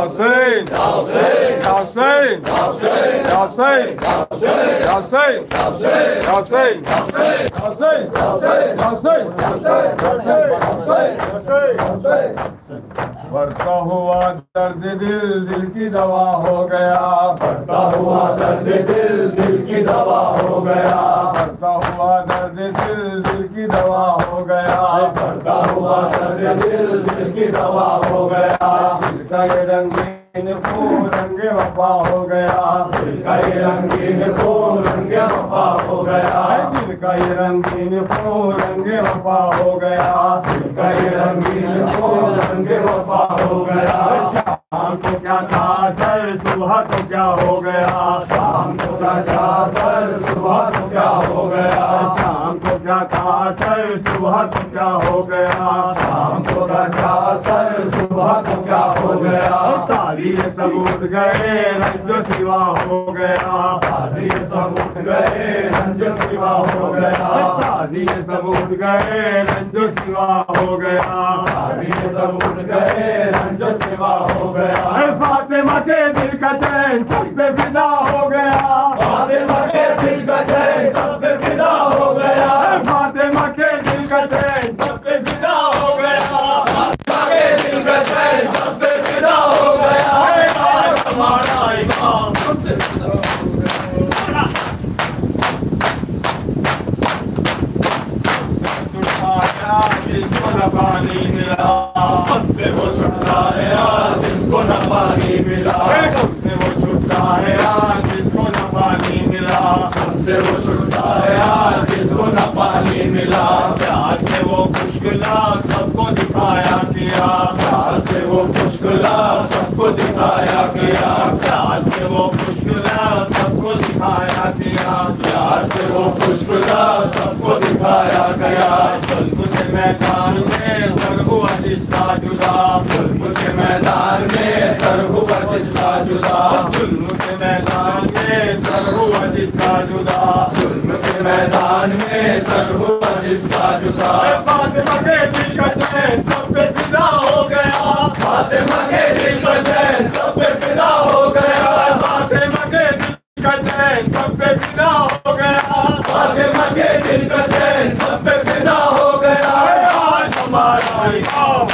Hüseyin, Hüseyin, Hüseyin, Hüseyin, Hüseyin, Hüseyin, बढ़ता हुआ दर्द दिल की दवा हो गया, बढ़ता हुआ दर्द दिल की दवा हो गया, बढ़ता हुआ दर्द दिल की दवा हो गया, बढ़ता हुआ दर्द दिल की दवा हो गया, दिल का ये रंगीन फूल रंगे वफा हो गया, दिल का ये रंगीन फूल रंगे वफा हो गया, दिल का ये रंगीन फूल रंगे वफा हो गया, दिल का ये रंगीन फूल रंगे वफा हो गया, शाम को क्या था सर सुबह तो क्या हो गया, शाम को क्या था सर सुबह तो क्या हो गया, शाम को क्या था सर सुबह तो क्या हो गया, शाम को क्या था सर सुबह तो क्या हो गया, तारीख सबूत गए रंजो सिवा हो गया, तारीख सबूत गए रंजो सिवा हो गया, तारीख सबूत गए रंजो सिवा हो गया, तारीख सबूत गए रंजो सिवा हो गया, फातिमा के दिल का चैन सब पे फिदा हो गया, फातिमा के दिल का चैन सब पे फिदा हो गया, फातिमा के दिल का चैन सब पे फिदा हो गया, फातिमा के दिल का चैन सब पे फिदा हो गया, आज हमारा इमाम हमसे छुड़ाया जिसको न पानी मिला, हमसे वो छुड़ाया जिसको न पानी मिला, हमसे वो छुड़ाया जिसको न पानी मिला, हमसे वो छुड़ाया जिसको न पानी मिला, प्यार से वो खुशगुलाब सबको दिखाया किया, प्यार से वो खुशगुलाब सबको दिखाया गया, प्यार से वो खुशगुलाब सबको दिखाया किया, प्यार से वो खुशगुलाब सबको दिखाया गया, जुल्म से मैदान में सर हुआ जिसका जुदा, जुल्म से मैदान में सर हुआ जिसका जुदा, जुल्म से मैदान में सर हुआ जिसका जुदा, जुल्म से मैदान में सर हुआ जिसका जुदा, फातिमा के दिल का चैन सब पे फिदा हो गया, फातिमा के दिल का चैन सब पे फिदा हो गया, फातिमा के दिल का चैन सब पे फिदा हो गया, फातिमा के दिल का चैन सब पे फिदा हो गया, आज हमारा इमाम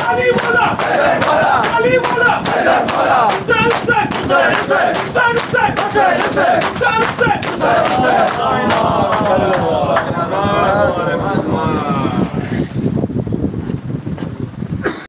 Ali Mola